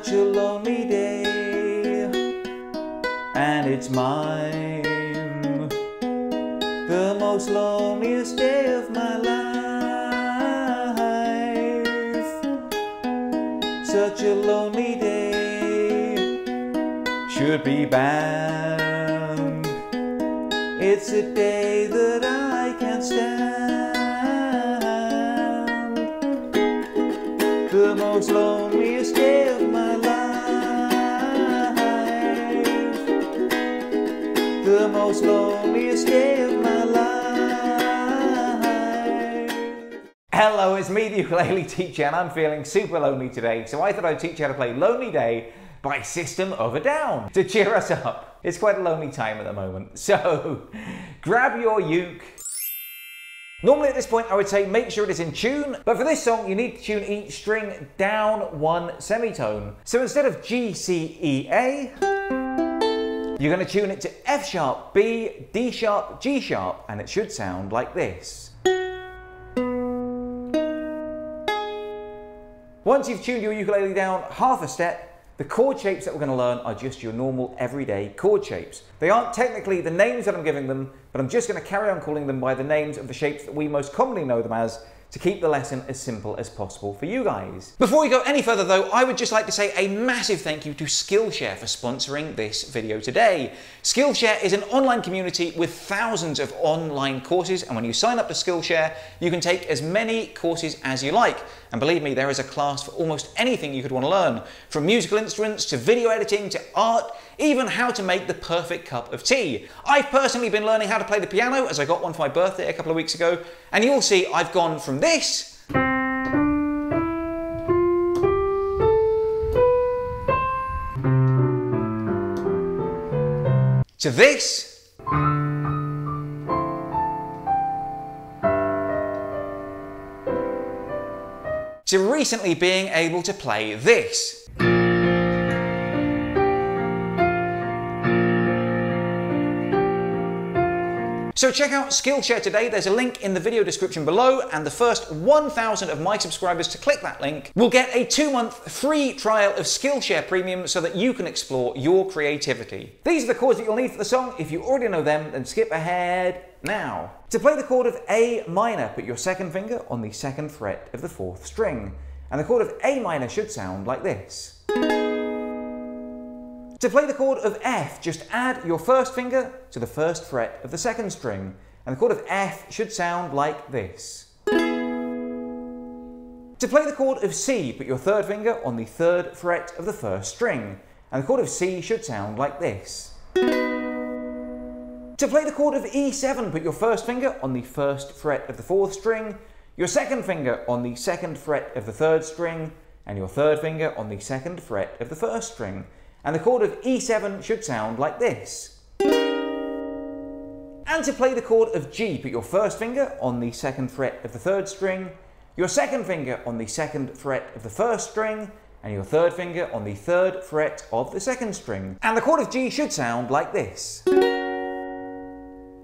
such a lonely day, and it's mine, the most loneliest day of my life. Such a lonely day, should be banned. It's a day that I can't stand. The most loneliest day of my life. The most loneliest day of my life. Hello, it's me, the ukulele teacher, and I'm feeling super lonely today, so I thought I'd teach you how to play Lonely Day by System of a Down to cheer us up. It's quite a lonely time at the moment, so grab your uke. Normally at this point I would say make sure it is in tune, but for this song you need to tune each string down one semitone. So instead of G, C, E, A, you're going to tune it to F sharp, B, D sharp, G sharp, and it should sound like this. Once you've tuned your ukulele down half a step, the chord shapes that we're going to learn are just your normal everyday chord shapes. They aren't technically the names that I'm giving them, but I'm just going to carry on calling them by the names of the shapes that we most commonly know them as, to keep the lesson as simple as possible for you guys. Before we go any further though, I would just like to say a massive thank you to Skillshare for sponsoring this video today. Skillshare is an online community with thousands of online courses, and when you sign up to Skillshare, you can take as many courses as you like. And believe me, there is a class for almost anything you could want to learn, from musical instruments to video editing to art, even how to make the perfect cup of tea. I've personally been learning how to play the piano as I got one for my birthday a couple of weeks ago, and you'll see I've gone from this to this to recently being able to play this. So check out Skillshare today. There's a link in the video description below, and the first 1,000 of my subscribers to click that link will get a 2-month free trial of Skillshare Premium so that you can explore your creativity. These are the chords that you'll need for the song. If you already know them, then skip ahead now. To play the chord of A minor, put your second finger on the 2nd fret of the 4th string, and the chord of A minor should sound like this. To play the chord of F, just add your first finger to the 1st fret of the 2nd string, and the chord of F should sound like this. To play the chord of C, put your 3rd finger on the 3rd fret of the 1st string, and the chord of C should sound like this. To play the chord of E7, put your 1st finger on the 1st fret of the 4th string, your 2nd finger on the 2nd fret of the 3rd string, and your 3rd finger on the 2nd fret of the 1st string. And the chord of E7 should sound like this. And to play the chord of G, put your 1st finger on the 2nd fret of the 3rd string, your 2nd finger on the 2nd fret of the 1st string, and your 3rd finger on the 3rd fret of the 2nd string. And the chord of G should sound like this.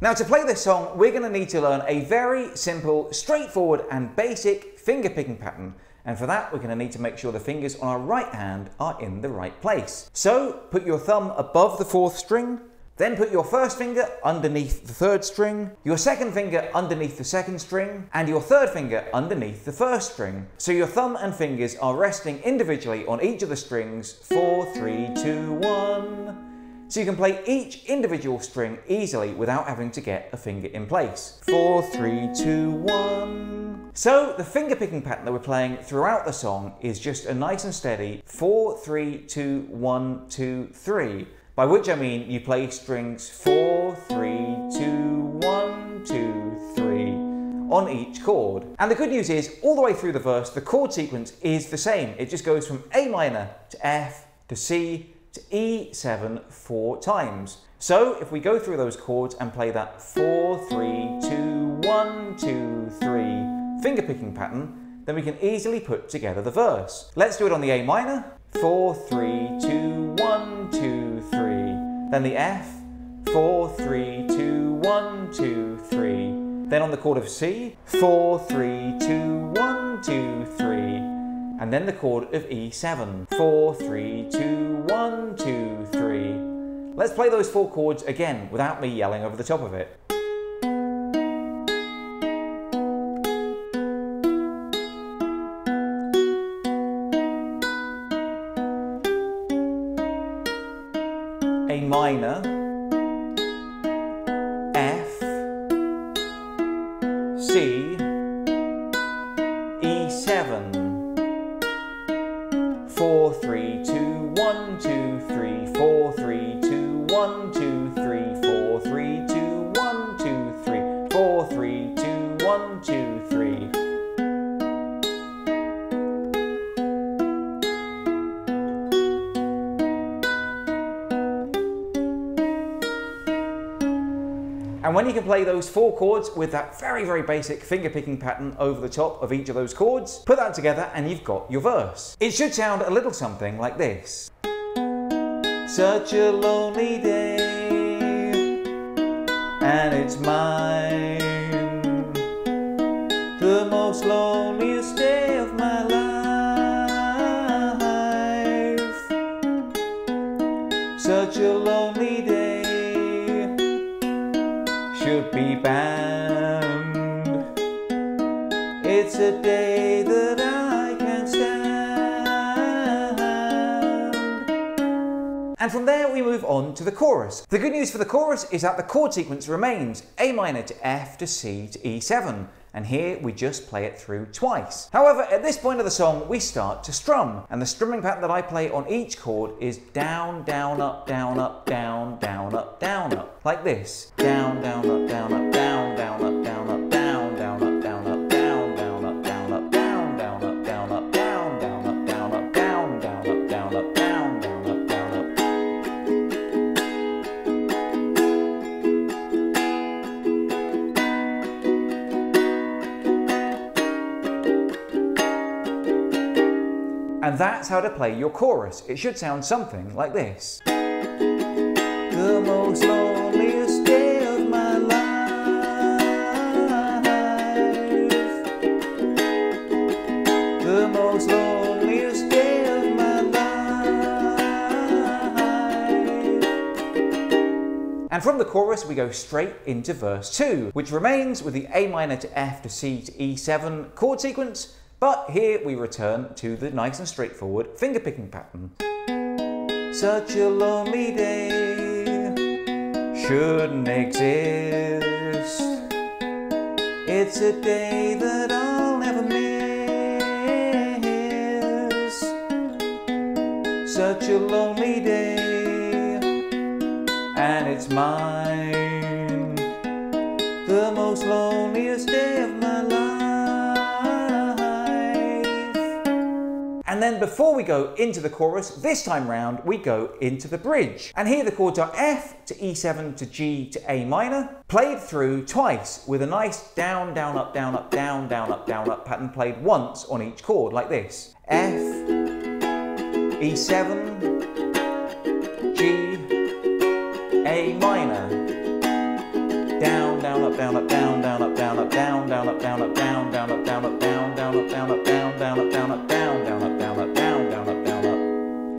Now to play this song, we're going to need to learn a very simple, straightforward and basic finger picking pattern. And for that, we're going to need to make sure the fingers on our right hand are in the right place. So put your thumb above the 4th string, then put your 1st finger underneath the 3rd string, your 2nd finger underneath the 2nd string, and your 3rd finger underneath the 1st string. So your thumb and fingers are resting individually on each of the strings, 4, 3, 2, 1. So you can play each individual string easily without having to get a finger in place. 4, 3, 2, 1. So the finger picking pattern that we're playing throughout the song is just a nice and steady 4, 3, 2, 1, 2, 3. By which I mean you play strings 4, 3, 2, 1, 2, 3 on each chord. And the good news is, all the way through the verse, the chord sequence is the same. It just goes from A minor to F to C to E7 4 times. So if we go through those chords and play that 4, 3, 2, 1, 2, 3 finger picking pattern, then we can easily put together the verse. Let's do it on the A minor. 4, 3, 2, 1, 2, 3. Then the F. 4, 3, 2, 1, 2, 3. Then on the chord of C. 4, 3, 2, 1, 2, 3. and then the chord of E7. 4, 3, 2, 1, 2, 3. Let's play those 4 chords again without me yelling over the top of it. A minor, F, C, E7. 4, 3, 2, 1, 2, 3, 4, 3, 2, 1, 2, 3, 4, 3, 2, 1, 2, 3, 4, 3, 2, 1, 2, 3. And when you can play those 4 chords with that very, very basic finger picking pattern over the top of each of those chords, put that together and you've got your verse. It should sound a little something like this. Such a lonely day, and it's mine, the most loneliest day of my life. Such a lonely day should be banned. It's a day that I can't stand. And from there we move on to the chorus. The good news for the chorus is that the chord sequence remains A minor to F to C to E7. And here we just play it through twice. However, at this point of the song, we start to strum. And the strumming pattern that I play on each chord is down, down, up, down, up, down, down, up, down, up. Like this. Down, down, up, down, up, down, down, up, down, up, down, down, up, down, up, down, down, up, down, up, down, down, up, down, up, down, down, up, down, up, down, down, up, down, up, down, down, up, down, up. And that's how to play your chorus. It should sound something like this. The most loneliest day of my life. The most loneliest day of my life. And from the chorus we go straight into verse 2, which remains with the A minor to F to C to E7 chord sequence. But here we return to the nice and straightforward finger picking pattern. Such a lonely day shouldn't exist. It's a day that I'll never miss. Such a lonely day, and it's mine, the most loneliest day of my life. And then before we go into the chorus, this time round, we go into the bridge. And here the chords are F to E7 to G to A minor, played through twice with a nice down, down, up, down, up, down, down, up, down, up pattern played once on each chord, like this. F, E7, G, A minor. Down, down, up, down, up, down, down, up, down, up, down, down, up, down, up, down, down, up, down, up, down, down, up, down, up, down, down, up, down, up, down, down, up, down, up, down, down, up, down, up.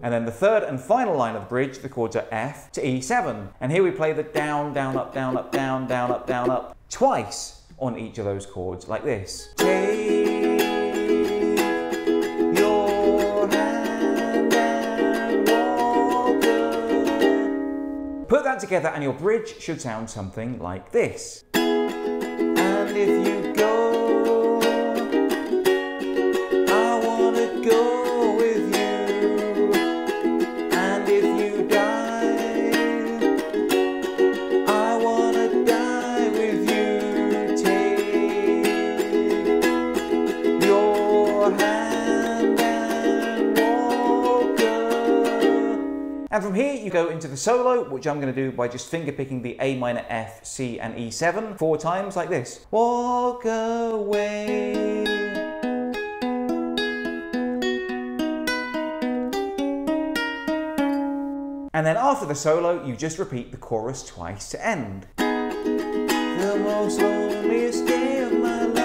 And then the third and final line of the bridge, the chords are F to E7. And here we play the down, down, up, down, up, down, down, up, down, up twice on each of those chords, like this. Take your hand and walk up. Put that together and your bridge should sound something like this. And if you go, I wanna go with you. And if you die, I wanna die with you. Take your hand and walk up. And from here you go into the solo, which I'm going to do by just finger picking the A minor, F, C and E7 4 times like this. Walk away. And then after the solo, you just repeat the chorus twice to end. The most loneliest day of my life.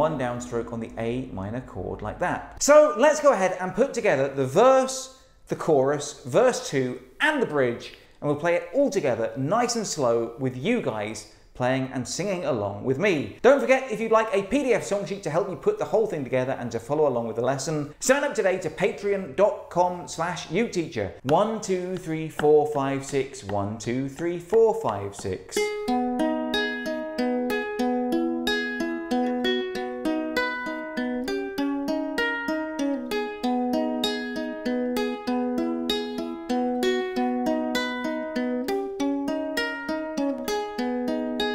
one downstroke on the A minor chord like that. So let's go ahead and put together the verse, the chorus, verse 2 and the bridge, and we'll play it all together nice and slow with you guys playing and singing along with me. Don't forget, if you'd like a PDF song sheet to help you put the whole thing together and to follow along with the lesson, sign up today to patreon.com/uteacher. 1 2 3 4 5 6 1 2 3 4 5 6.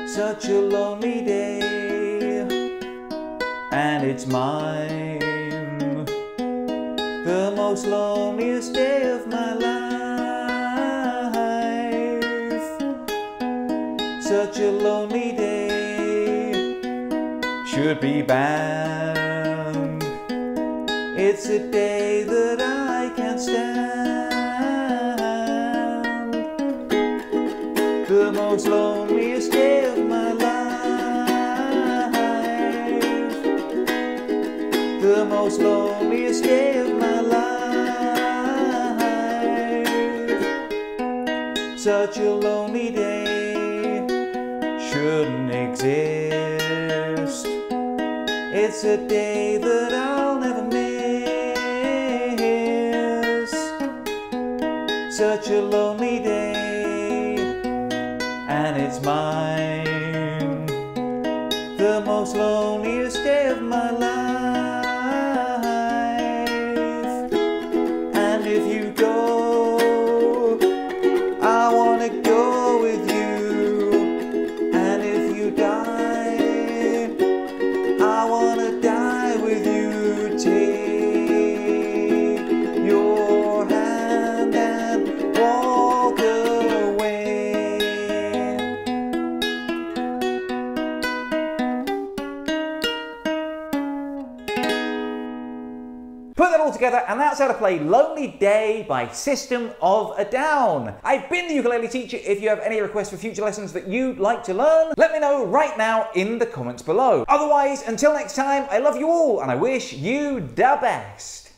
Such a lonely day, and it's mine, the most loneliest day of my life. Such a lonely day, should be banned. It's a day that I can't stand. The most loneliest day of my life. The most loneliest day of my life. Such a lonely day shouldn't exist. It's a day that I'll never miss. Such a lonely day, and it's mine, the most loneliest day of my life. And if you go, I want to go with you. And if you die, I want to die with you. Take your hand and walk away. Put that all together, and that's how to play Lonely Day by System of a Down. I've been the ukulele teacher. If you have any requests for future lessons that you'd like to learn, let me know right now in the comments below. Otherwise, until next time, I love you all, and I wish you the best.